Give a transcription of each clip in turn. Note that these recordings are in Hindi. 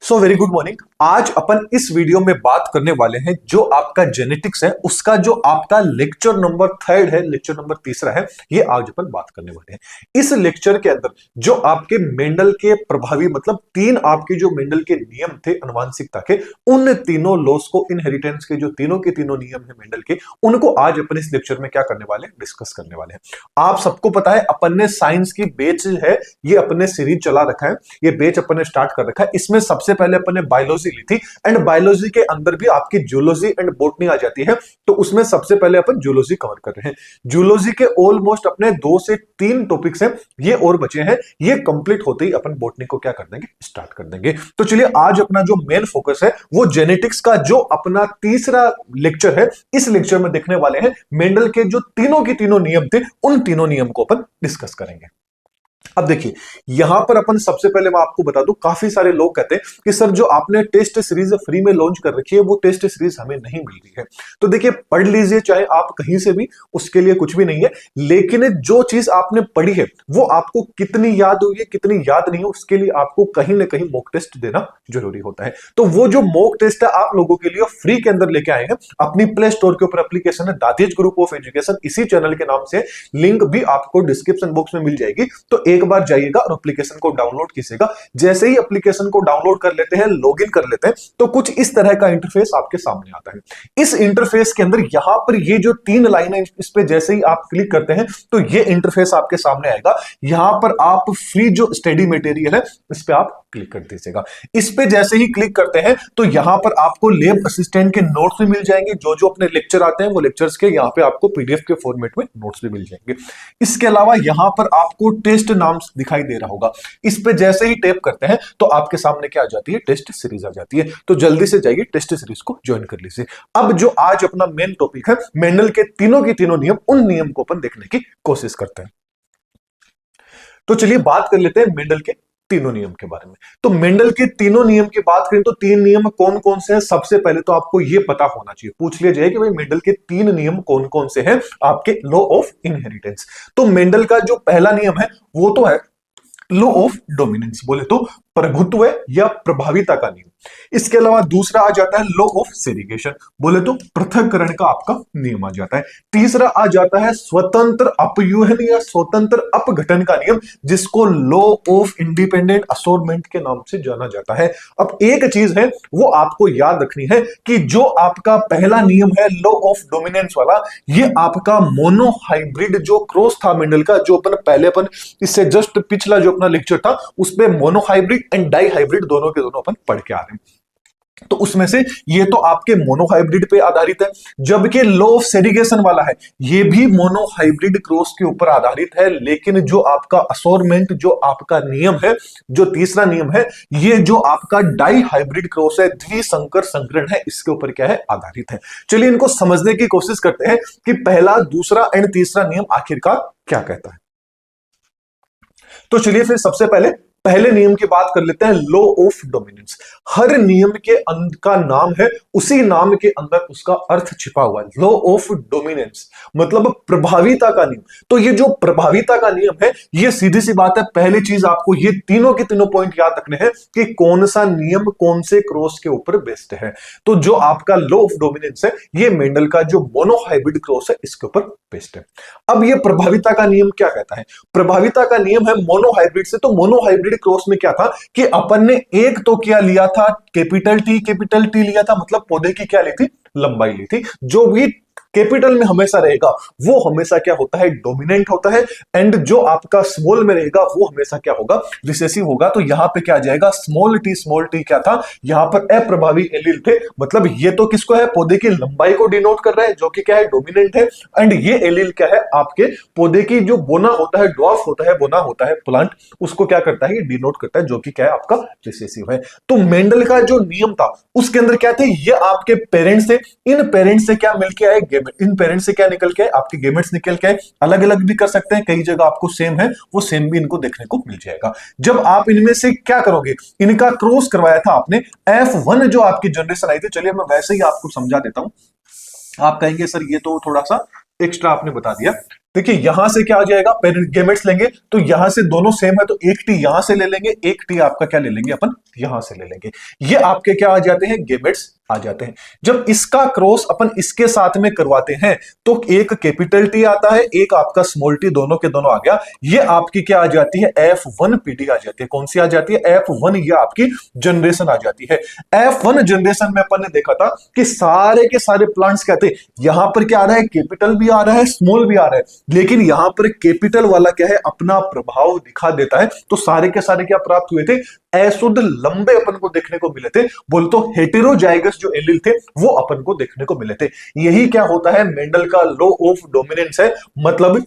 So very good morning. आज अपन इस वीडियो में बात करने वाले हैं जो आपका जेनेटिक्स है उसका जो आपका लेक्चर नंबर 3 है, लेक्चर नंबर 3 है, ये आज अपन बात करने वाले हैं। इस लेक्चर के अंदर जो आपके मेंडल के प्रभावी मतलब 3 आपके जो मेंडल के नियम थे अनुवांशिकता के, उन तीनों लॉस को, इनहेरिटेंस के जो तीनों के तीनों नियम है मेंडल के, उनको आज अपन इस लेक्चर में क्या करने वाले हैं, डिस्कस करने वाले हैं। आप सबको पता है अपन ने साइंस की बैच है ये अपने सीरीज चला रखा है, ये बैच अपन ने स्टार्ट कर रखा है। इसमें सबसे पहले अपन ने बायोलॉजी ली थी एंड बायोलॉजी के अंदर भी आपकी जूलॉजी एंड बॉटनी आ जाती है, तो उसमें सबसे पहले अपन जूलॉजी कवर कर रहे हैं। जूलॉजी के ऑलमोस्ट अपने 2 से 3 टॉपिक्स हैं, ये और बचे हैं। ये कंप्लीट होते ही अपन बॉटनी को क्या कर देंगे, स्टार्ट कर देंगे। तो चलिए आज अपना जो मेन फोकस है वो जेनेटिक्स का जो अपना तीसरा लेक्चर है, इस लेक्चर में देखने वाले हैं मेंडल के जो तीनों के तीनों नियम थे, उन तीनों नियम को अपन डिस्कस करेंगे। अब देखिए यहां पर अपन सबसे पहले मैं आपको बता दूं, काफी सारे लोग कहते हैं कि सर जो आपने टेस्ट सीरीज फ्री में लॉन्च कर रखी है वो टेस्ट सीरीज हमें नहीं मिल रही है। तो देखिए पढ़ लीजिए चाहे आप कहीं से भी, उसके लिए कुछ भी नहीं है, लेकिन जो चीज आपने पढ़ी है वो आपको कितनी याद हुई है कितनी याद नहीं है, उसके लिए आपको कहीं ना कहीं मॉक टेस्ट देना जरूरी होता है। तो वो जो मॉक टेस्ट है आप लोगों के लिए फ्री के अंदर लेके आए हैं, अपनी प्ले स्टोर के ऊपर एप्लीकेशन है दातेज ग्रुप ऑफ एजुकेशन, इसी चैनल के नाम से, लिंक भी आपको डिस्क्रिप्शन बॉक्स में मिल जाएगी। तो एक बार जाइएगा और एप्लीकेशन को डाउनलोड कीजिएगा। जैसे ही एप्लीकेशन को डाउनलोड कर लेते हैं, लॉगिन कर लेते हैं, तो कुछ इस तरह का इंटरफेस आपके सामने आता है। इस इंटरफेस के अंदर यहां पर ये जो 3 लाइनें, इस पे जैसे ही आप क्लिक करते हैं तो ये इंटरफेस आपके सामने आएगा। यहां पर आप फ्री जो स्टडी मटेरियल है इस पे आप क्लिक कर दीजिएगा। इस पे जैसे ही क्लिक करते हैं तो यहां पर आपको लैब असिस्टेंट के नोट्स भी मिल जाएंगे, जो जो अपने लेक्चर आते हैं वो लेक्चर्स के यहां पे आपको पीडीएफ के फॉर्मेट में नोट्स भी मिल जाएंगे। इसके अलावा यहां पर आपको टेस्ट नाम दिखाई दे रहा होगा, इस पे जैसे ही टैप करते हैं तो आपके सामने क्या आ जाती है, टेस्ट सीरीज आ जाती है। तो जल्दी से जाइए टेस्ट सीरीज को ज्वाइन कर लीजिए। अब जो आज अपना मेन टॉपिक है मेंडल के तीनों के तीनों नियम, उन नियम को अपन देखने की कोशिश करते हैं। तो चलिए बात कर लेते हैं मेंडल के तीनों नियम के बारे में। तो मेंडल के तीनों नियम की बात करें तो 3 नियम कौन कौन से हैं, सबसे पहले तो आपको यह पता होना चाहिए, पूछ लिया जाए कि भाई मेंडल के 3 नियम कौन कौन से हैं आपके लॉ ऑफ इनहेरिटेंस। तो मेंडल का जो पहला नियम है वो तो है लॉ ऑफ डोमिनेंस, बोले तो प्रभुत्व या प्रभाविता का नियम। इसके अलावा दूसरा आ जाता है लॉ ऑफ सेग्रीगेशन, बोले तो पृथक्करण का आपका नियम आ जाता है। तीसरा आ जाता है स्वतंत्र अपयूहन या स्वतंत्र अपघटन का नियम, जिसको लॉ ऑफ इंडिपेंडेंट असोर्टमेंट के नाम से जाना जाता है। अब एक चीज है वो आपको याद रखनी है कि जो आपका पहला नियम है लॉ ऑफ डोमिनेंस वाला, ये आपका मोनोहाइब्रिड जो क्रॉस था मेंडल का, जो अपन पहले अपन इससे जस्ट पिछला जो अपना लेक्चर था उसमें मोनोहाइब्रिड एंड डाई हाइब्रिड दोनों के दोनों अपन पढ़ के आ रहे हैं। तो उसमें से ये तो आपके मोनोहाइब्रिड पे आधारित है, जबकि लॉ ऑफ सेग्रीगेशन वाला है ये भी मोनोहाइब्रिड क्रॉस के ऊपर आधारित है। लेकिन जो आपका असोर्टमेंट जो आपका नियम है, जो तीसरा नियम है, ये जो आपका डाई हाइब्रिड क्रॉस है, द्विसंकर संकरण है, इसके ऊपर क्या है, आधारित है। चलिए इनको समझने की कोशिश करते हैं कि पहला, दूसरा एंड तीसरा नियम आखिरकार क्या कहता है। तो चलिए फिर सबसे पहले नियम की बात कर लेते हैं, लॉ ऑफ डोमिनेंस। हर नियम के का नाम है, उसी नाम के अंदर उसका अर्थ छिपा हुआ है। लॉ ऑफ डोमिनेंस मतलब प्रभाविता का नियम। तो ये जो प्रभाविता का नियम है, ये सीधी सी बात है, पहली चीज आपको ये तीनों के तीनों पॉइंट याद रखने हैं कि कौन सा नियम कौन से क्रॉस के ऊपर बेस्ड है। तो जो आपका लॉ ऑफ डोमिनेंस है ये मेंडल का जो मोनोहाइब्रिड क्रॉस है इसके ऊपर बेस्ड है। अब ये प्रभाविता का नियम क्या कहता है, प्रभाविता का नियम है मोनोहाइब्रिड से। तो मोनोहाइब्रिड क्रॉस में क्या था कि अपन ने एक तो क्या लिया था, कैपिटल टी लिया था, मतलब पौधे की क्या ली थी, लंबाई ली थी। जो भी कैपिटल में हमेशा रहेगा वो हमेशा क्या होता है, डोमिनेंट होता है, एंड जो आपका स्मॉल में रहेगा वो हमेशा क्या होगा, रिसेसिव होगा। तो यहां पे क्या आ जाएगा, स्मॉल टी क्या था, यहां पर अप्रभावी एलील थे। मतलब ये तो किसको है, पौधे की लंबाई को डिनोट कर रहा है, जो कि क्या है, डोमिनेंट है। एंड ये एलील क्या है, आपके पौधे की जो बोना होता है, ड्वार्फ होता है, बोना होता है प्लांट, उसको क्या करता है, ये डिनोट करता है, जो कि क्या है, आपका रिसेसिव है। तो मेंडल का जो नियम था उसके अंदर क्या थे, ये आपके पेरेंट्स थे, इन पेरेंट्स से क्या मिलके आए, इन पेरेंट्स से क्या निकल के आए, आपके गेमेट्स निकल के आए। अलग अलग भी कर सकते हैं, कई जगह आपको सेम है, वो सेम भी इनको देखने को मिल जाएगा। जब आप इनमें से क्या करोगे, इनका क्रॉस करवाया था आपने, F1 जो आपकी जनरेशन आई थी। चलिए मैं वैसे ही आपको समझा देता हूं। आप कहेंगे सर ये तो थोड़ा सा एक्स्ट्रा आपने बता दिया, देखिए यहां से क्या आ जाएगा, पेरेंट गेमेट्स लेंगे तो यहां से दोनों सेम है तो एक टी यहां से ले लेंगे, एक टी आपका क्या ले लेंगे अपन यहां से ले लेंगे। ये आपके क्या आ जाते हैं, गेमेट्स आ जाते हैं। जब इसका क्रॉस अपन इसके साथ में करवाते हैं तो एक कैपिटल टी आता है, एक आपका स्मॉल टी, दोनों के दोनों आ गया। ये आपकी क्या आ जाती है, F1 पीडी आ जाती है। कौन सी आ जाती है, F1। ये आपकी जनरेशन आ जाती है। F1 जनरेशन में अपन ने देखा था कि सारे के सारे प्लांट्स क्या थे, यहां पर क्या आ रहा है, कैपिटल भी आ रहा है, स्मॉल भी आ रहा है, लेकिन यहां पर कैपिटल वाला क्या है, अपना प्रभाव दिखा देता है। तो सारे के सारे क्या प्राप्त हुए थे, अशुद्ध लंबे अपन को देखने को मिले थे। बोल तो हेटेरोजाइगस जो एलील थे वो अपन को देखने को मिले थे। यही क्या होता है, मेंडल का लॉ ऑफ डोमिनेंस है। मतलब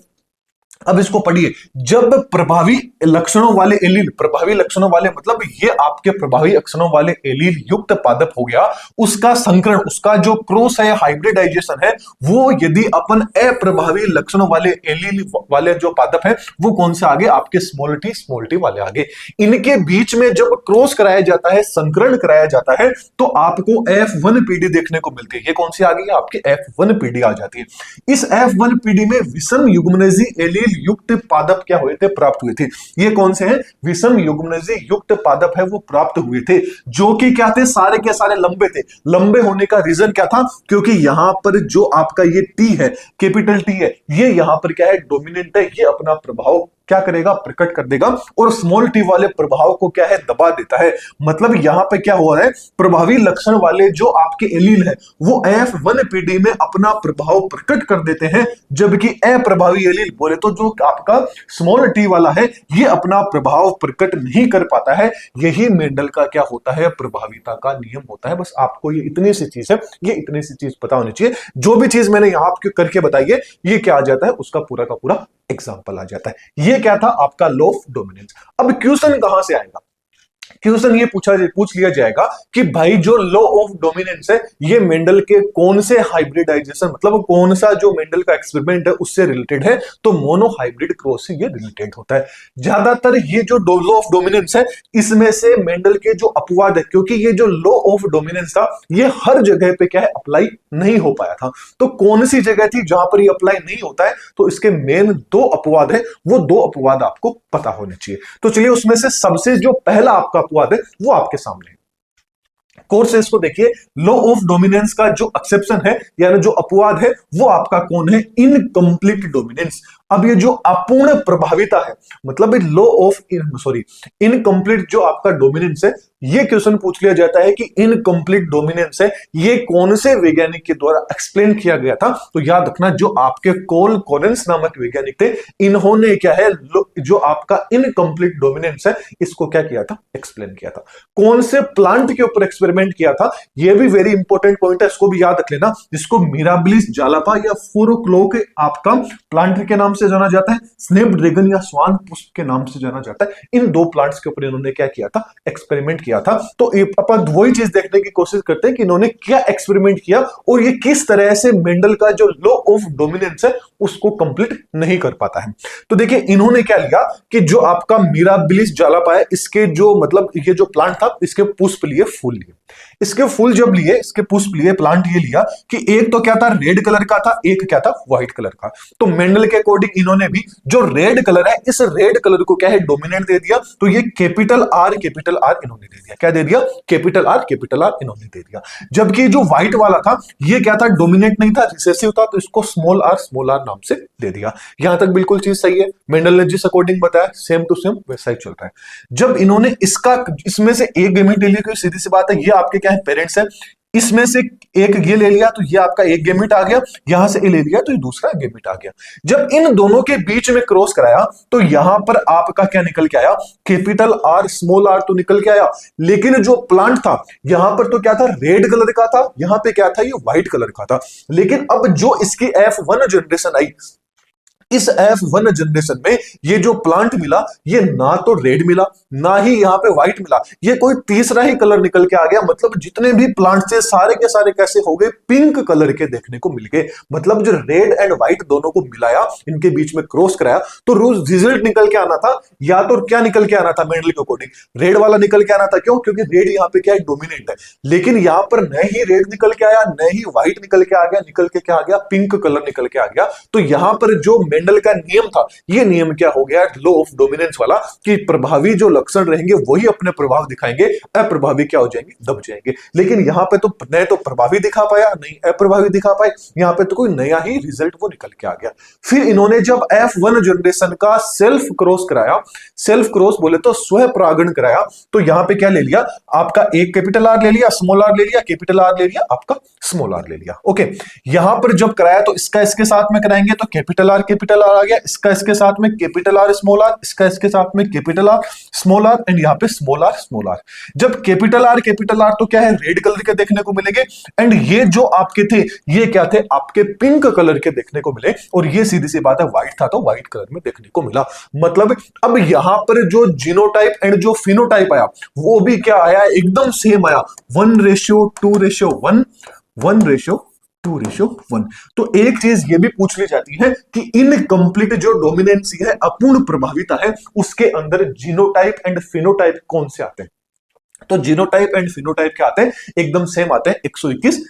अब इसको पढ़िए, जब प्रभावी लक्षणों वाले एलील, प्रभावी लक्षणों वाले मतलब ये आपके प्रभावी लक्षणों वाले एलील युक्त पादप हो गया, उसका संकरण, उसका जो क्रॉस है, हाइब्रिडाइजेशन है, वो यदि अपन अप्रभावी लक्षणों वाले एलील वाले जो पादप है वो कौन से आगे, आपके स्मॉल टी वाले आगे, इनके बीच में जब क्रॉस कराया जाता है, संकरण कराया जाता है, तो आपको F1 पीडी देखने को मिलती है। ये कौन सी आ गई, आपकी F1 पीडी आ जाती है। इस F1 पीडी में विषम युग्मनजी एलील युक्त पादप क्या हुए थे, प्राप्त हुए थे। ये कौन से हैं, विषम युग्मनजी युक्त पादप है वो प्राप्त हुए थे, जो कि क्या थे, सारे के सारे लंबे थे। लंबे होने का रीजन क्या था, क्योंकि यहां पर जो आपका ये टी है, कैपिटल टी है, ये यहां पर क्या है, डोमिनेंट है, ये अपना प्रभाव क्या करेगा, प्रकट कर देगा, और स्मॉल टी वाले प्रभाव को क्या है, दबा देता है। मतलब यहां पे क्या हो रहा है, प्रभावी लक्षण वाले जो आपके एलील है वो F1 पीडी में अपना प्रभाव प्रकट कर देते हैं, जबकि अप्रभावी एलील बोले तो जो आपका स्मॉल टी वाला है ये अपना प्रभाव प्रकट नहीं कर पाता है। यही मेंडल का क्या होता है, प्रभाविता का नियम होता है। बस आपको ये इतनी सी चीज है, ये इतनी सी चीज पता होनी चाहिए। जो भी चीज मैंने यहां आपको करके बताई है, ये क्या आ जाता है, उसका पूरा का पूरा एग्जाम्पल आ जाता है। ये क्या था, आपका लॉ ऑफ डोमिनेंस। अब क्वेश्चन कहां से आएगा, क्वेश्चन ये पूछ लिया जाएगा कि भाई जो लॉ ऑफ डोमिनेंस है ये मेंडल के कौन से हाइब्रिडाइजेशन, मतलब कौन सा जो मेंडल का एक्सपेरिमेंट है उससे रिलेटेड है, तो मोनो हाइब्रिड क्रॉस से ये रिलेटेड होता है। ज्यादातर ये जो लॉ ऑफ डोमिनेंस है इसमें से मेंडल के जो अपवाद है, क्योंकि ये जो लॉ ऑफ डोमिनेंस था ये हर जगह पे क्या है, अप्लाई नहीं हो पाया था। तो कौन सी जगह थी जहां पर ये अप्लाई नहीं होता है, तो इसके मेन दो अपवाद है, वो दो अपवाद आपको पता होने चाहिए। तो चलिए उसमें से सबसे जो पहला आपका अपवाद है वो आपके सामने है। कोर्सेस को देखिए, लॉ ऑफ डोमिनेंस का जो एक्सेप्शन है यानी जो अपवाद है वो आपका कौन है, इनकम्प्लीट डोमिनेंस। अब ये जो अपूर्ण प्रभाविता है, मतलब लॉ ऑफ इनकम्प्लीट जो आपका डोमिनेंस है, ये क्वेश्चन पूछ लिया जाता है कि इनकम्प्लीट डोमिनेंस है ये कौन से वैज्ञानिक के द्वारा एक्सप्लेन किया गया था। तो याद रखना जो आपके कोल कॉलिंस नामक वैज्ञानिक थे, इन्होंने क्या है, जो आपका इनकम्प्लीट डोमिनेंस है इसको क्या किया था, एक्सप्लेन किया था। कौन से प्लांट के ऊपर एक्सपेरिमेंट किया था, ये भी वेरी इंपॉर्टेंट पॉइंट है, इसको भी याद रख लेना। जिसको मिराबिलिस जालापा या फोरोक्लोक आपका प्लांट के नाम से जाना जाता है, स्नैपड्रैगन या स्वान पुष्प के नाम से जाना जाता है। इन दो प्लांट्स के ऊपर इन्होंने क्या किया था, एक्सपेरिमेंट किया था। तो अपन वही चीज देखने की कोशिश करते हैं कि इन्होंने क्या एक्सपेरिमेंट किया और ये किस तरह से मेंडल का जो लॉ ऑफ डोमिनेंस है उसको कंप्लीट नहीं कर पाता है। तो देखिए इन्होंने क्या लिया कि जो आपका मिराबिलिस जालापा है, इसके जो मतलब ये जो प्लांट था, इसके पुष्प लिए, फूल लिए। इसके फूल जब लिए, इसके पुष्प लिए, प्लांट ये लिया कि एक तो क्या था, रेड कलर का था, एक क्या था, व्हाइट कलर का। तो मेंडल के अकॉर्डिंग इन्होंने भी जो रेड कलर है, इस रेड कलर को क्या है, डोमिनेंट दे दिया। तो ये कैपिटल आर इन्होंने दे दिया। क्या दे दिया, कैपिटल आर इन्होंने दे दिया। जबकि जो व्हाइट वाला था ये क्या था, डोमिनेंट नहीं था, रिसेसिव था, तो इसको स्मॉल आर नाम से दे दिया। यहां तक बिल्कुल चीज सही है, मेंडल ने जिस अकॉर्डिंग बताया सेम टू सेम वैसा ही चल रहा है। जब इन्होंने इसमें से एक गेमेट ले लिया, सीधी सी बात है, ये आपके क्या है, पेरेंट्स है, इसमें से एक ये ले लिया तो ये आपका एक गेमेट आ गया, यहां से ये ले लिया तो ये दूसरा गेमेट आ गया। जब इन दोनों के बीच में क्रॉस कराया तो यहां पर आपका क्या निकल के आया, कैपिटल आर स्मॉल आर तो निकल के आया। लेकिन जो प्लांट था यहां पर तो क्या था, रेड कलर का था, यहां पे क्या था, ये व्हाइट कलर का था। लेकिन अब जो इसकी F1 जनरेशन आई, इस F1 जनरेशन में ये जो प्लांट मिला, ये ना तो रेड मिला ना ही यहां पे व्हाइट मिला, ये कोई तीसरा ही कलर निकल के आ गया। मतलब जितने भी प्लांट थे सारे के सारे कैसे हो गए, पिंक कलर के देखने को मिल गए। मतलब जो रेड एंड व्हाइट दोनों को मिलाया, इनके बीच में क्रॉस कराया, तो रिजल्ट निकल के आना था, या तो क्या निकल के आना था, मेंडल के अकॉर्डिंग रेड वाला निकल के आना था। क्यों, क्योंकि रेड यहाँ पे क्या है, डोमिनेंट है। लेकिन यहां पर न ही रेड निकल के आया, न ही व्हाइट निकल के आ गया, निकल के क्या आ गया, पिंक कलर निकल के आ गया। तो यहां पर जो मेंडल का नियम था, ये नियम क्या हो गया, लॉ ऑफ डोमिनेंस वाला, कि प्रभावी जो लक्षण रहेंगे वही अपने प्रभाव दिखाएंगे, अप्रभावी क्या हो जाएंगे, दब जाएंगे। लेकिन यहाँ पे तो न तो प्रभावी दिखा पाया, नहीं अप्रभावी दिखा पाए, यहाँ पे तो कोई नया ही रिजल्ट वो निकल के आ गया। फिर इन्होंने जब F1 जनरेशन का सेल्फ क्रॉस कराया, सेल्फ क्रॉस बोले तो स्व परागण कराया, तो यहाँ पे क्या ले लिया, आपका एक कैपिटल आर ले लिया, स्मॉल आर ले लिया, कैपिटल आर ले लिया, आपका स्मॉल आर ले लिया। ओके, यहां पर जब कराया तो इसका इसके साथ में कराएंगे तो कैपिटल आर आ गया, इसका इसके साथ में कैपिटल आर स्मॉल आर, इसका इसके साथ में capital R small R, and यहाँ पे स्मॉल आर। जब कैपिटल आर तो क्या है, रेड कलर के देखने को मिलेंगे, एंड ये जो आपके थे ये क्या थे, आपके पिंक कलर के देखने को मिले, और ये सीधी सी बात है व्हाइट था तो व्हाइट कलर में देखने को मिला। मतलब अब यहां पर जो जीनोटाइप एंड जो फिनोटाइप आया वो भी क्या आया, एकदम सेम आया, 1:2:1, 1:2:1। तो एक चीज ये भी पूछ ली जाती है कि इनकम्प्लीट जो डोमिनेंसी है, अपूर्ण प्रभाविता है, उसके अंदर जीनोटाइप एंड फिनोटाइप कौन से आते हैं। तो जीनोटाइप एंड फिनोटाइप क्या आते हैं, एकदम सेम आते हैं, 121।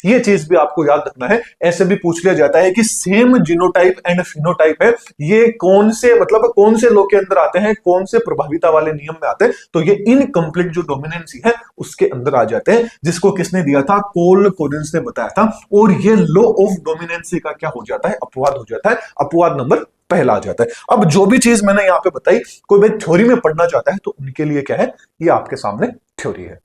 ये चीज भी आपको याद रखना है। ऐसे भी पूछ लिया जाता है कि सेम जीनोटाइप एंड फिनोटाइप है, ये कौन से मतलब कौन से लोग के अंदर आते हैं, कौन से प्रभाविता वाले नियम में आते हैं, तो ये इनकम्प्लीट जो डोमिनेंसी है उसके अंदर आ जाते हैं, जिसको किसने दिया था, कोल कोलिंस ने बताया था। और ये लॉ ऑफ डोमिनेंसी का क्या हो जाता है, अपवाद हो जाता है, अपवाद नंबर पहला आ जाता है। अब जो भी चीज मैंने यहां पे बताई, कोई भाई थ्योरी में पढ़ना चाहता है तो उनके लिए क्या है, ये आपके सामने थ्योरी है।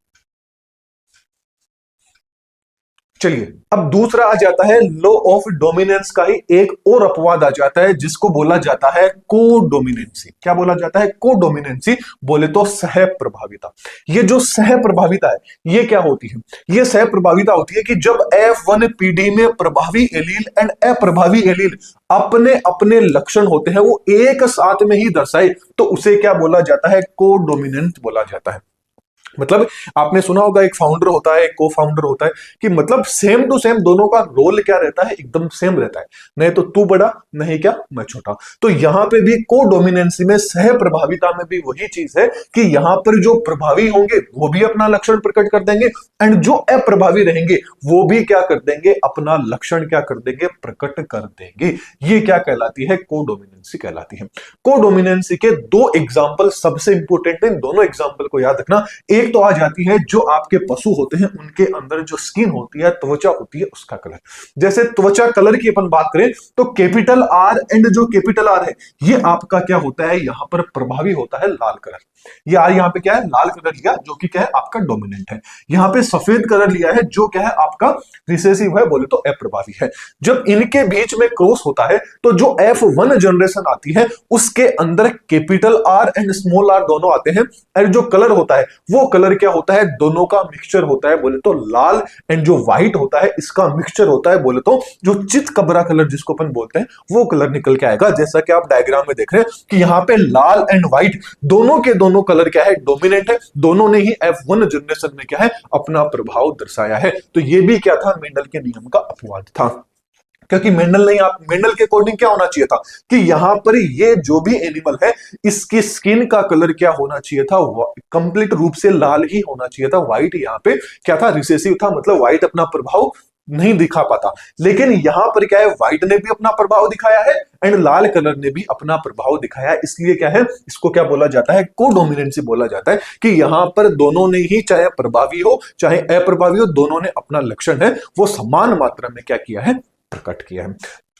चलिए अब दूसरा आ जाता है लॉ ऑफ डोमिनेंस का ही एक और अपवाद आ जाता है, जिसको बोला जाता है कोडोमिनेंसी। क्या बोला जाता है, कोडोमिनेंसी, बोले तो सह प्रभाविता। ये जो सह प्रभाविता है ये क्या होती है, ये सह प्रभाविता होती है कि जब F1 पीढ़ी में प्रभावी एलील एंड अप्रभावी एलील अपने अपने लक्षण होते हैं वो एक साथ में ही दर्शाए, तो उसे क्या बोला जाता है, कोडोमिनेंट बोला जाता है। मतलब आपने सुना होगा एक फाउंडर होता है, एक को फाउंडर होता है, कि मतलब सेम टू सेम दोनों का रोल क्या रहता है, एकदम सेम रहता है, नहीं तो तू बड़ा नहीं क्या मैं छोटा। तो यहां पे भी कोडोमिनेंसी में सह प्रभाविता में भी वही चीज है कि यहां पर जो प्रभावी होंगे वो भी अपना लक्षण प्रकट कर देंगे, एंड जो अप्रभावी रहेंगे वो भी क्या कर देंगे, अपना लक्षण क्या कर देंगे, प्रकट कर देंगे। ये क्या कहलाती है, कोडोमिनेंसी कहलाती है। कोडोमिनेंसी के दो एग्जाम्पल सबसे इंपोर्टेंट है, इन दोनों एग्जाम्पल को याद रखना। एक तो आ जाती है जो आपके पशु होते हैं उनके अंदर जो स्किन होती है, त्वचा होती है, उसका कलर। जैसे त्वचा कलर की अपन बात करें तो कैपिटल आर एंड जो कैपिटल आर है ये आपका क्या होता है, यहां पर प्रभावी होता है लाल कलर। ये आर यहां पे क्या है, लाल कलर लिया जो कि क्या है आपका डोमिनेंट है। यहां पे सफेद कलर लिया है जो क्या है आपका रिसेसिव है, बोले तो अप्रभावी है। जब इनके बीच में क्रॉस होता है तो जो F1 जनरेशन आती है उसके अंदर capital R and small R दोनों आते हैं, और जो कलर होता है वो कलर क्या होता है, दोनों का मिक्सचर होता है, बोले तो लाल एंड जो व्हाइट होता है इसका मिक्सचर होता है, बोले तो जो चित कबरा कलर जिसको अपन बोलते हैं वो कलर निकल के आएगा। जैसा कि आप डायग्राम में देख रहे हैं कि यहाँ पे लाल एंड व्हाइट दोनों के दोनों कलर क्या है, डोमिनेंट है, दोनों ने ही F1 जनरेशन में क्या है अपना प्रभाव दर्शाया है। तो ये भी क्या था, मेंडल के नियम का अपवाद था, क्योंकि मेंडल के अकॉर्डिंग क्या होना चाहिए था कि यहां पर ये जो भी एनिमल है इसकी स्किन का कलर क्या होना चाहिए था, कंप्लीट रूप से लाल ही होना चाहिए था। व्हाइट यहाँ पे क्या था, रिसेसिव था, मतलब व्हाइट अपना प्रभाव नहीं दिखा पाता। लेकिन यहां पर क्या है, व्हाइट ने भी अपना प्रभाव दिखाया है एंड लाल कलर ने भी अपना प्रभाव दिखाया है। इसलिए क्या है, इसको क्या बोला जाता है, कोडोमिनेंसी बोला जाता है, कि यहां पर दोनों ने ही चाहे प्रभावी हो चाहे अप्रभावी हो, दोनों ने अपना लक्षण है वो समान मात्रा में क्या किया है, प्रकट किया है।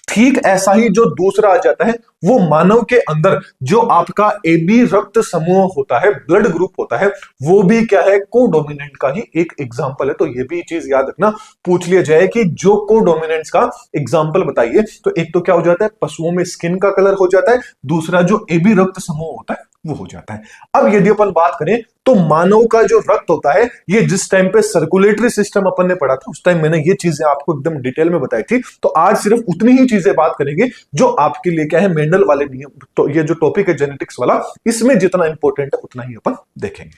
ठीक ऐसा ही जो दूसरा आ जाता है वो मानव के अंदर जो आपका AB रक्त समूह होता है, ब्लड ग्रुप होता है, वो भी क्या है, कोडोमिनेंट का ही एक एग्जांपल है। तो ये भी चीज याद रखना, पूछ लिया जाए कि जो कोडोमिनेंट्स का एग्जांपल बताइए, तो एक तो क्या हो जाता है, पशुओं में स्किन का कलर हो जाता है, दूसरा जो AB रक्त समूह होता है वो हो जाता है। अब यदि अपन बात करें तो मानव का जो रक्त होता है ये जिस टाइम पे सर्कुलेटरी सिस्टम अपन ने पढ़ा था उस टाइम मैंने ये चीजें आपको एकदम डिटेल में बताई थी। तो आज सिर्फ उतनी ही चीजें बात करेंगे जो आपके लिए क्या है, मेंडल वाले नियम, तो ये जो टॉपिक है जेनेटिक्स वाला, इसमें जितना इंपॉर्टेंट है उतना ही अपन देखेंगे।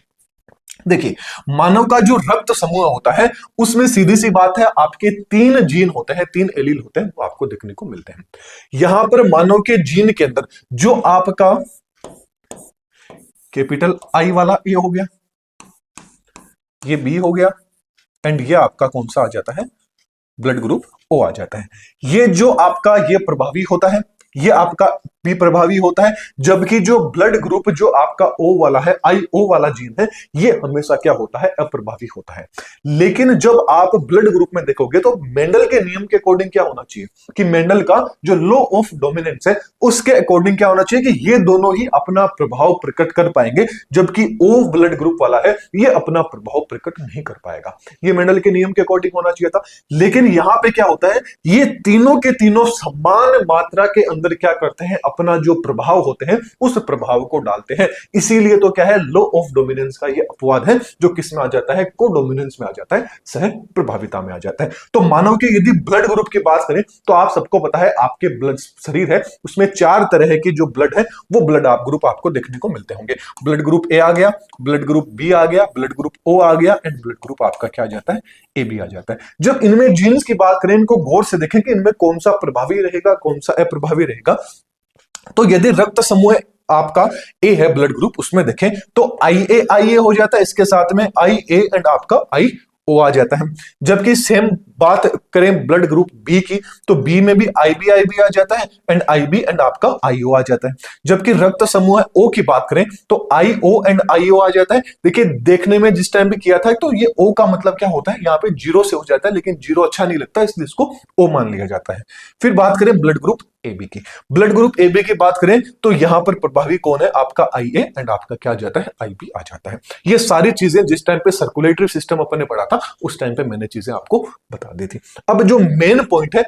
देखिए मानव का जो रक्त समूह होता है उसमें सीधी सी बात है आपके 3 जीन होते हैं, 3 एलील होते हैं, वो आपको देखने को मिलते हैं। यहां पर मानव के जीन के अंदर जो आपका कैपिटल I वाला ये हो गया, ये B हो गया, एंड ये आपका कौन सा आ जाता है, ब्लड ग्रुप O आ जाता है। ये जो आपका ये प्रभावी होता है ये आपका बी प्रभावी होता है, जबकि जो ब्लड ग्रुप जो आपका O वाला है, IO वाला जीन है, ये हमेशा क्या होता है, अप्रभावी होता है। लेकिन जब आप ब्लड ग्रुप में देखोगे तो मेंडल के नियम के अकॉर्डिंग क्या होना चाहिए कि मेंडल का जो लॉ ऑफ डोमिनेंस है उसके अकॉर्डिंग क्या होना चाहिए कि ये दोनों ही अपना प्रभाव प्रकट कर पाएंगे, जबकि O ब्लड ग्रुप वाला है ये अपना प्रभाव प्रकट नहीं कर पाएगा। ये मेंडल के नियम के अकॉर्डिंग होना चाहिए था। लेकिन यहां पे क्या होता है, ये तीनों के तीनों समान मात्रा के अंदर क्या करते हैं, अपना जो प्रभाव होते हैं उस प्रभाव को डालते हैं। इसीलिए तो क्या है, लॉ ऑफ डोमिनेंस का ये अपवाद है जो किस में आ जाता है, कोडोमिनेंस में आ जाता है, सह प्रभाविता में आ जाता है। तो मानव के यदि ब्लड ग्रुप की बात करें तो आप सबको पता है आपके ब्लड शरीर है उसमें 4 तरह के जो ब्लड है वो ब्लड आप ग्रुप आपको देखने को मिलते होंगे। ब्लड ग्रुप ए आ गया, ब्लड ग्रुप बी आ गया, ब्लड ग्रुप ओ आ गया एंड ब्लड ग्रुप आपका क्या आ जाता है, ए बी आ जाता है। जब इनमें जीन्स की बात करें, इनको गौर से देखें कि इनमें कौन सा प्रभावी रहेगा कौन सा अप्रभावी रहेगा। तो यदि रक्त समूह आपका ए है ब्लड ग्रुप, उसमें देखें तो IA हो जाता है, इसके साथ में IA एंड आपका IO आ जाता है। जबकि सेम बात करें ब्लड ग्रुप बी की तो बी में भी IB आ जाता है एंड IB एंड आपका IO आ जाता है। जबकि रक्त समूह O की बात करें तो IO एंड IO आ जाता है। देखिए देखने में जिस टाइम भी किया था तो ये O का मतलब क्या होता है, यहाँ पे 0 से हो जाता है, लेकिन 0 अच्छा नहीं लगता इसलिए इसको O मान लिया जाता है। फिर बात करें ब्लड ग्रुप AB की, ब्लड ग्रुप AB की बात करें तो यहां पर प्रभावी कौन है, आपका IA एंड आपका क्या आ जाता है, IB आ जाता है। ये सारी चीजें जिस टाइम पे सर्कुलेटरी सिस्टम अपन ने पढ़ा था उस टाइम पे मैंने चीजें आपको बता दी थी। अब जो मेन पॉइंट है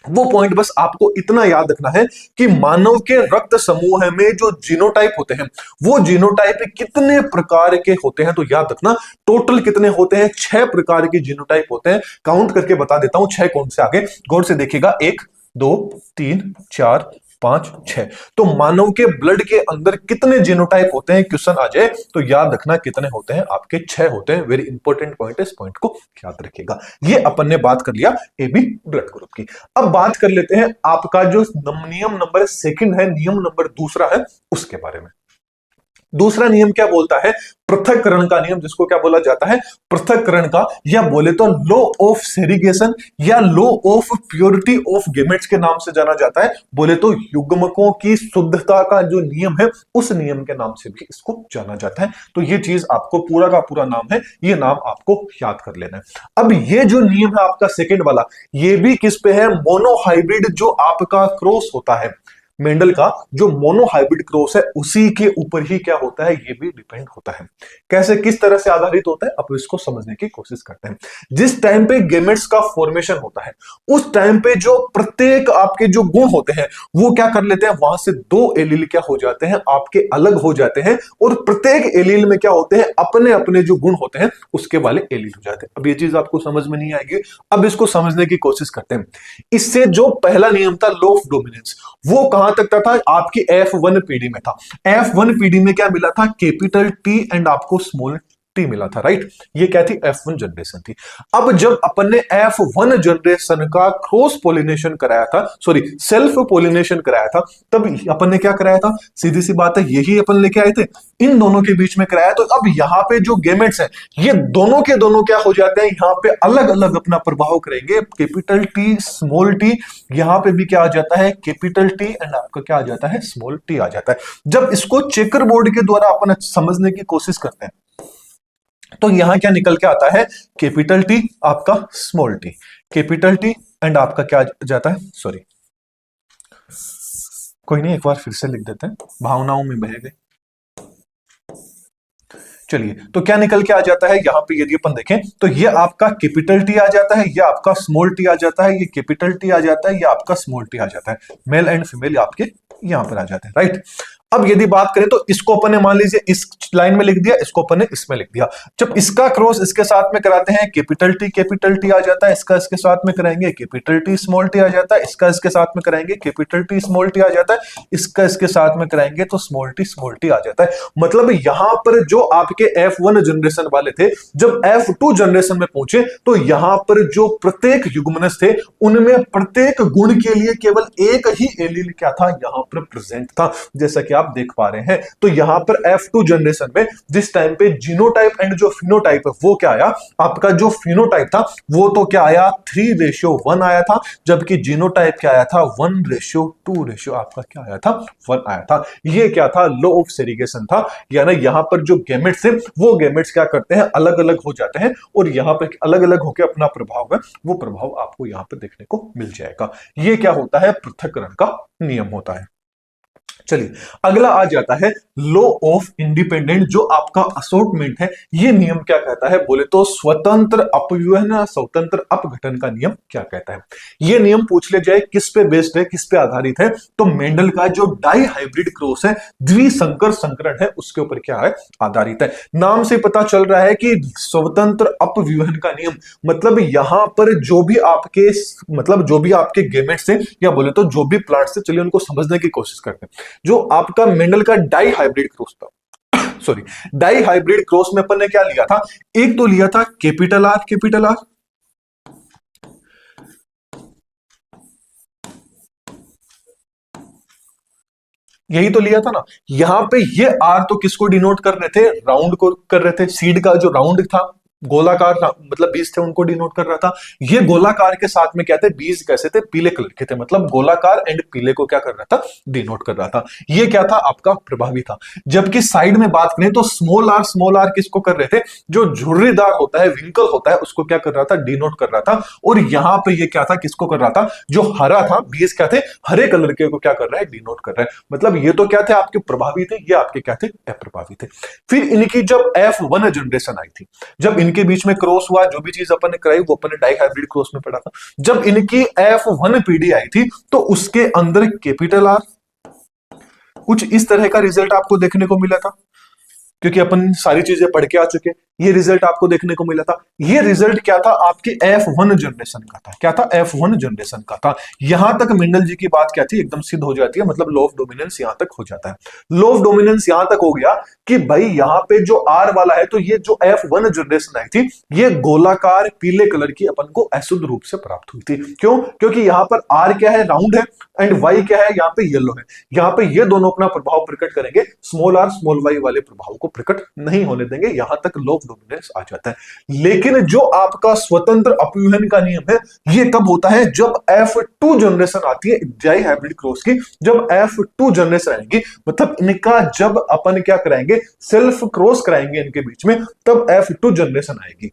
वो पॉइंट बस आपको इतना याद रखना है कि मानव के रक्त समूह में जो जीनोटाइप होते हैं वो जीनोटाइप कितने प्रकार के होते हैं। तो याद रखना टोटल कितने होते हैं, 6 प्रकार के जीनोटाइप होते हैं। काउंट करके बता देता हूं 6 कौन से, आगे गौर से देखिएगा, 1 2 3 4 5 6। तो मानव के ब्लड के अंदर कितने जीनोटाइप होते हैं, क्वेश्चन आ जाए तो याद रखना कितने होते हैं, आपके 6 होते हैं। वेरी इंपॉर्टेंट पॉइंट है, इस पॉइंट को याद रखिएगा। ये अपन ने बात कर लिया AB ब्लड ग्रुप की। अब बात कर लेते हैं आपका जो नियम नंबर 2 है, नियम नंबर 2 है उसके बारे में। दूसरा नियम क्या बोलता है, पृथक्करण का नियम, जिसको क्या बोला जाता है, पृथक्करण का, या बोले तो लॉ ऑफ सेग्रीगेशन या law of purity of gametes के नाम से जाना जाता है। बोले तो युग्मकों की शुद्धता का जो नियम है उस नियम के नाम से भी इसको जाना जाता है। तो ये चीज आपको पूरा का पूरा नाम है, ये नाम आपको याद कर लेना है। अब ये जो नियम है आपका सेकंड वाला, ये भी किस पे है, मोनोहाइब्रिड जो आपका क्रॉस होता है, मेंडल का जो मोनोहाइब्रिड क्रॉस है उसी के ऊपर ही क्या होता है, ये भी डिपेंड होता है। कैसे, किस तरह से आधारित होता है, अब इसको समझने की कोशिश करते हैं। जिस टाइम पे गेमेट्स का फॉर्मेशन होता है उस टाइम पे जो प्रत्येक आपके जो गुण होते हैं वो क्या कर लेते हैं, वहां से 2 एलील क्या हो जाते हैं, आपके अलग हो जाते हैं, और प्रत्येक एलील में क्या होते हैं, अपने अपने जो गुण होते हैं उसके वाले एलील हो जाते हैं। अब ये चीज आपको समझ में नहीं आएगी, अब इसको समझने की कोशिश करते हैं। इससे जो पहला नियम था लॉ ऑफ डोमिनेंस, वो कहां तक था, आपकी F1 पीढ़ी में था। F1 पीढ़ी में क्या मिला था, कैपिटल T एंड आपको स्मॉल T मिला था, राइट। ये क्या थी, F1 जनरेशन थी। अब जब अपन ने F1 जनरेशन का क्रॉस पोलिनेशन कराया था, सॉरी सेल्फ पोलिनेशन कराया था, तब अपन ने क्या कराया था, सीधी सी बात है यही अपन लेके आए थे, इन दोनों के बीच में कराया। तो अब यहाँ पे जो गेमेट्स हैं ये दोनों के दोनों क्या हो जाते हैं, यहाँ पे अलग अलग अपना प्रभाव करेंगे, कैपिटल T स्मॉल t, यहाँ पे भी क्या आ जाता है, कैपिटल T एंड आपका क्या आ जाता है, स्मॉल t आ जाता है। जब इसको चेकर बोर्ड के द्वारा अपन समझने की कोशिश करते हैं तो यहां क्या निकल के आता है, कैपिटल T आपका small t, capital T and आपका क्या जाता है, सॉरी कोई नहीं, एक बार फिर से लिख देते हैं, भावनाओं में बह गए। चलिए, तो क्या निकल के आ जाता है, यहां पे यदि अपन देखें तो ये आपका कैपिटल T आ जाता है, ये आपका स्मॉल t आ जाता है, ये कैपिटल T आ जाता है, ये आपका स्मॉल t आ जाता है। मेल एंड फीमेल आपके यहां पर आ जाते हैं, राइट। अब यदि बात करें तो इसको अपन ने मान लीजिए इस लाइन में लिख दिया, इसको अपन ने इसमें लिख दिया। जब इसका क्रॉस इसके साथ में कराते हैं, कैपिटल T आ जाता है, इसका इसके साथ में कराएंगे कैपिटल T स्मॉल t आ जाता है, इसका इसके साथ में कराएंगे कैपिटल T स्मॉल t आ जाता है, इसका इसके साथ में कराएंगे तो स्मॉल t आ जाता है। मतलब यहां पर जो आपके F1 जनरेशन वाले थे जब F2 जनरेशन में पहुंचे तो यहां पर जो प्रत्येक युग्मनस थे उनमें प्रत्येक गुण के लिए केवल एक ही एलील क्या था, यहां पर प्रेजेंट था। जैसा कि आप देख पा रहे हैं। तो यहां पर F2 जनरेशन में जिस टाइम पे जीनोटाइप एंड जो फिनोटाइप है वो क्या आया, आपका जो फिनोटाइप था वो तो क्या आया 3:1 आया था, जबकि जीनोटाइप क्या आया था 1:2 आपका क्या आया था 1 आया था। ये क्या था, लॉ ऑफ सेग्रीगेशन था, यानी यहां पर जो गैमेट्स है वो गैमेट्स क्या करते हैं, अलग अलग हो जाते हैं और यहां पर अलग अलग होकर अपना प्रभाव है वो प्रभाव आपको यहां पर देखने को मिल जाएगा। ये क्या होता है, पृथक्करण का नियम होता है। चलिए अगला आ जाता है लॉ ऑफ इंडिपेंडेंट, जो आपका असॉर्टमेंट है। ये नियम क्या कहता है, बोले तो स्वतंत्र अपव्यूहन स्वतंत्र अपघटन का नियम क्या कहता है। ये नियम पूछ ले जाए किस पे बेस्ड है, किस पे आधारित है, तो मेंडल का जो डाई हाइब्रिड क्रॉस है, द्विसंकर संकरण है, उसके ऊपर क्या है, आधारित है। नाम से पता चल रहा है कि स्वतंत्र अपव्यूहन का नियम, मतलब यहां पर जो भी आपके मतलब जो भी आपके गैमेट्स हैं या बोले तो जो भी प्लांट्स हैं, चलिए उनको समझने की कोशिश करते हैं। जो आपका मेंडल का डाई हाइब्रिड क्रॉस था सॉरी डाई हाइब्रिड क्रॉस में अपन ने क्या लिया था, एक तो लिया था कैपिटल आर, यही तो लिया था ना। यहां पे ये आर तो किसको डिनोट कर रहे थे, राउंड को कर रहे थे, सीड का जो राउंड था, गोलाकार मतलब बीज थे उनको डिनोट कर रहा था। ये गोलाकार के साथ में क्या थे, बीज कैसे थे, पीले कलर के थे, मतलब गोलाकार एंड पीले को क्या कर रहा था, डिनोट कर रहा था। ये क्या था, आपका प्रभावी था। जबकि साइड में बात करें तो स्मॉल आर किसको कर रहे थे, जो झुर्रीदार होता है, विंकल होता है, उसको क्या कर रहा था, डिनोट कर रहा था। और यहां पे ये क्या था, किसको कर रहा था, जो हरा था, बीज क्या थे, हरे कलर के को क्या कर रहा है, डिनोट कर रहा है। मतलब ये तो क्या थे, आपके प्रभावी थे, ये आपके क्या थे, अप्रभावी थे। फिर इनकी जब F1 जनरेशन आई थी, जब इनके बीच में क्रॉस हुआ, जो भी चीज अपन ने कराई वो अपन ने डाई हाइब्रिड क्रॉस में पढ़ा था। जब इनकी F1 पीढ़ी आई थी तो उसके अंदर कैपिटल आर, कुछ इस तरह का रिजल्ट आपको देखने को मिला था, क्योंकि अपन सारी चीजें पढ़ के आ चुके। ये रिजल्ट आपको देखने को मिला था। ये रिजल्ट क्या था, आपके F1 जनरेशन का था। क्या था, F1 जनरेशन का था। यहां तक मेंडल जी की बात क्या थी, एकदम सिद्ध हो जाती है, मतलब लॉ ऑफ डोमिनेंस यहां तक हो जाता है। लॉ ऑफ डोमिनेंस यहां तक हो गया कि भाई यहां पे जो R वाला है, तो ये जो F1 जनरेशन आई थी, ये गोलाकार पीले कलर की अपन को अशुद्ध रूप से प्राप्त हुई थी। क्यों, क्योंकि यहां पर R क्या है, राउंड है, एंड Y क्या है, यहाँ पे येलो है। यहाँ पे ये दोनों अपना प्रभाव प्रकट करेंगे, स्मॉल r स्मॉल y वाले प्रभाव को प्रकट नहीं होने देंगे। यहां तक लॉ ऑफ डोमिनेंस आ जाता है। लेकिन जो आपका स्वतंत्र अपव्यूहन का नियम है, ये कब होता है, जब F2 जनरेशन आती है डाई हाइब्रिड क्रॉस की। जब F2 जनरेशन आएगी, मतलब इनका जब अपन क्या कराएंगे, सेल्फ क्रॉस कराएंगे इनके बीच में, तब F2 जनरेशन आएगी।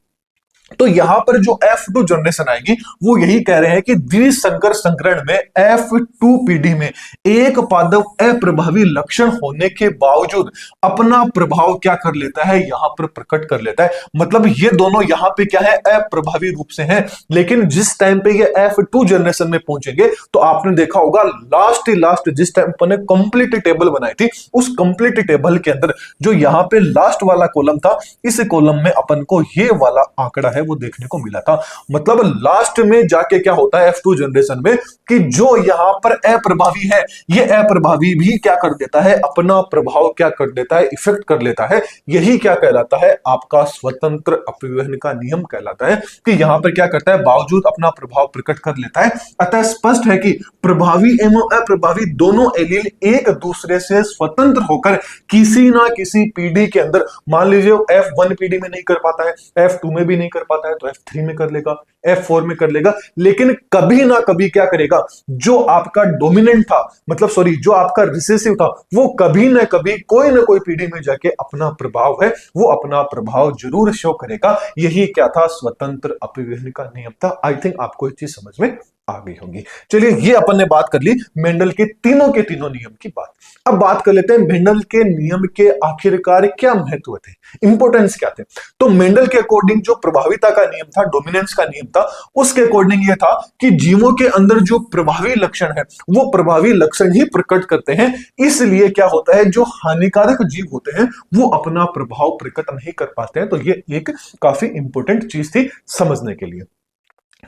तो यहां पर जो F2 जनरेशन आएगी वो यही कह रहे हैं कि द्विसंकर संकरण में F2 पीढ़ी में एक पादप अप्रभावी लक्षण होने के बावजूद अपना प्रभाव क्या कर लेता है, यहां पर प्रकट कर लेता है। मतलब ये दोनों यहां पे क्या है, अप्रभावी रूप से हैं। लेकिन जिस टाइम पे ये F2 जनरेशन में पहुंचेंगे तो आपने देखा होगा लास्ट जिस टाइम पर कंप्लीट टेबल बनाई थी, उस कंप्लीट टेबल के अंदर जो यहां पे लास्ट वाला कॉलम था, इस कॉलम में अपन को ये वाला आंकड़ा है वो देखने को मिला था। मतलब लास्ट में जाके क्या होता है F2 जनरेशन में, कि जो यहां पर अप्रभावी है, ये अप्रभावी भी क्या कर देता है, अपना प्रभाव क्या कर देता है, इफेक्ट कर लेता है। यही क्या कहलाता है, आपका स्वतंत्र अपव्यूहन का नियम कहलाता है, कि यहां पर क्या करता है, बावजूद अपना प्रभाव प्रकट कर लेता है। अतः स्पष्ट है कि प्रभावी एवं अप्रभावी दोनों एलील एक दूसरे से स्वतंत्र होकर किसी ना किसी पीढ़ी के अंदर, मान लीजिए F1 पीढ़ी में नहीं कर पाता है, F2 में भी नहीं कर पाता है, तो F3 में कर लेगा, F4 में कर लेगा, लेकिन कभी ना कभी क्या करेगा, जो आपका डोमिनेंट था, मतलब सॉरी जो आपका रिसेसिव था, वो कभी ना कभी कोई ना कोई पीढ़ी में जाके अपना प्रभाव है वो अपना प्रभाव जरूर शो करेगा। यही क्या था, स्वतंत्र अपव्यूहन का नियम था। आई थिंक आपको ये चीज समझ में आ गई होगी। चलिए ये अपन ने बात कर ली मेंडल के तीनों नियम की बात। अब बात कर लेते हैं मेंडल के नियम के आखिरकार क्या महत्व थे, इंपॉर्टेंस क्या थे। तो मेंडल के अकॉर्डिंग जो प्रभाविता का नियम था, डोमिनेंस का नियम था, उसके अकॉर्डिंग ये था कि जीवों के अंदर जो प्रभावी लक्षण है वो प्रभावी लक्षण ही प्रकट करते हैं। इसलिए क्या होता है, जो हानिकारक जीव होते हैं वो अपना प्रभाव प्रकट नहीं कर पाते हैं। तो ये एक काफी इंपॉर्टेंट चीज थी समझने के लिए।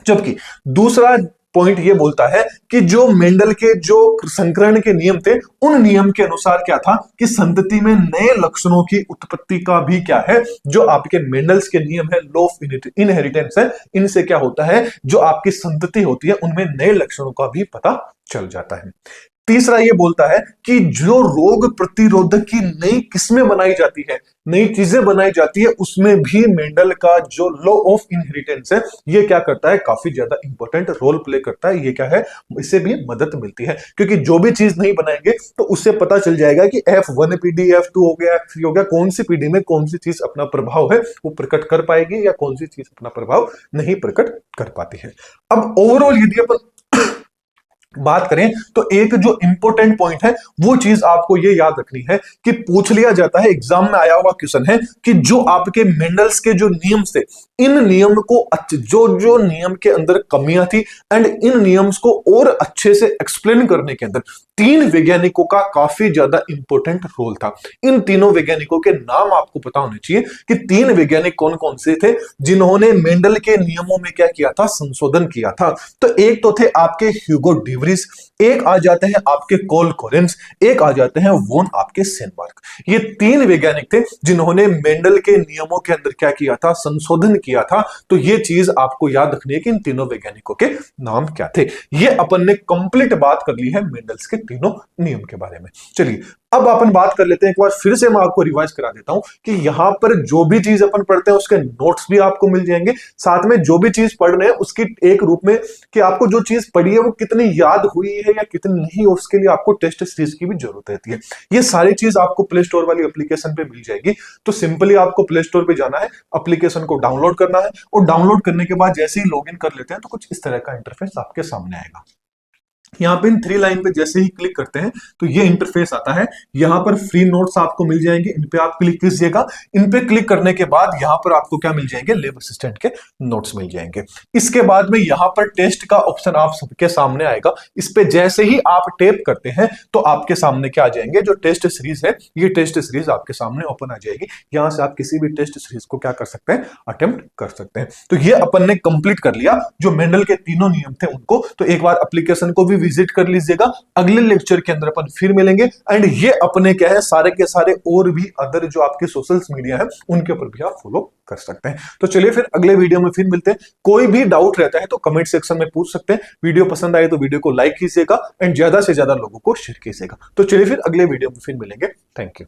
जबकि दूसरा पॉइंट ये बोलता है कि जो मेंडल के जो संकरण के नियम थे, उन नियम के अनुसार क्या था कि संतति में नए लक्षणों की उत्पत्ति का भी क्या है, जो आपके मेंडल्स के नियम है, लॉ ऑफ इनहेरिटेंस है, इनसे क्या होता है, जो आपकी संतति होती है उनमें नए लक्षणों का भी पता चल जाता है। तीसरा ये बोलता है कि जो रोग प्रतिरोधक की नई किस्में बनाई जाती है, नई चीजें बनाई जाती है, उसमें भी मेंडल का जो लॉ ऑफ इनहेरिटेंस है ये क्या करता है, काफी ज्यादा इंपॉर्टेंट रोल प्ले करता है। ये क्या है, इससे भी मदद मिलती है, क्योंकि जो भी चीज नहीं बनाएंगे तो उससे पता चल जाएगा कि F1 पीढ़ी, F2 हो गया, F3 हो गया, कौन सी पीढ़ी में कौन सी चीज अपना प्रभाव है वो प्रकट कर पाएगी या कौन सी चीज अपना प्रभाव नहीं प्रकट कर पाती है। अब ओवरऑल यदि अपन बात करें तो एक जो इंपॉर्टेंट पॉइंट है वो चीज आपको ये याद रखनी है कि पूछ लिया जाता है, एग्जाम में आया हुआ क्वेश्चन है कि जो आपके मेंडल्स के जो नियम थे, इन नियम को जो नियम के अंदर कमियां थी एंड इन नियम्स को और अच्छे से एक्सप्लेन करने के अंदर तीन वैज्ञानिकों का काफी ज्यादा इंपॉर्टेंट रोल था। इन तीनों वैज्ञानिकों के नाम आपको पता होने चाहिए कि तीन वैज्ञानिक कौन कौन से थे जिन्होंने मेंडल के नियमों में क्या किया था, संशोधन किया था। तो एक तो थे आपके ह्यूगो डिवरीज, एक आ जाते हैं आपके कोल कोलिन्स, एक आ जाते हैं वोन आपके सेनबर्ग। ये तीन वैज्ञानिक थे जिन्होंने मेंडल के नियमों के अंदर क्या किया था, संशोधन किया था। तो ये चीज आपको याद रखनी है कि इन तीनों वैज्ञानिकों के नाम क्या थे। ये अपन ने कंप्लीट बात कर ली है मेंडल्स के तीनों नियम के बारे में। चलिए अब अपन बात कर लेते हैं, एक बार फिर से मैं आपको रिवाइज करा देता हूं कि यहां पर जो भी चीज अपन पढ़ते हैं उसके नोट्स भी आपको मिल जाएंगे, साथ में जो भी चीज पढ़ रहे हैं उसकी एक रूप में कि आपको जो चीज पढ़ी है वो कितनी याद हुई है या कितनी नहीं, उसके लिए आपको टेस्ट सीरीज की भी जरूरत रहती है। ये सारी चीज आपको प्ले स्टोर वाली एप्लीकेशन पे मिल जाएगी। तो सिंपली आपको प्ले स्टोर पे जाना है, एप्लीकेशन को डाउनलोड करना है और डाउनलोड करने के बाद जैसे ही लॉगिन कर लेते हैं तो कुछ इस तरह का इंटरफेस आपके सामने आएगा। यहाँ पे इन थ्री लाइन पे जैसे ही क्लिक करते हैं तो ये इंटरफेस आता है। यहाँ पर फ्री नोट्स आपको मिल जाएंगे, इन पे आप क्लिक कीजिएगा। इन पे क्लिक करने के बाद यहाँ पर आपको क्या मिल जाएंगे, लैब असिस्टेंट के नोट्स मिल जाएंगे। इसके बाद में यहाँ पर टेस्ट का ऑप्शन आप सबके सामने आएगा। इस पे जैसे ही आप टैप करते हैं तो आपके सामने क्या आ जाएंगे, जो टेस्ट सीरीज है ये टेस्ट सीरीज आपके सामने ओपन आ जाएगी। यहाँ से आप किसी भी टेस्ट सीरीज को क्या कर सकते हैं, अटेम्प्ट कर सकते हैं। तो ये अपन ने कंप्लीट कर लिया जो मेंडल के तीनों नियम थे उनको। तो एक बार एप्लीकेशन को भी विजिट कर लीजिएगा। अगले लेक्चर के अंदर अपन फिर मिलेंगे एंड ये अपने क्या है, सारे के सारे और भी अदर जो आपके सोशल मीडिया है उनके ऊपर भी आप फॉलो कर सकते हैं। तो चलिए फिर अगले वीडियो में फिर मिलते हैं। कोई भी डाउट रहता है तो कमेंट सेक्शन में पूछ सकते हैं। वीडियो पसंद आए तो वीडियो को लाइक कीजिएगा एंड ज्यादा से ज्यादा लोगों को शेयर कीजिएगा। तो चलिए फिर अगले वीडियो में फिर मिलेंगे। Thank you.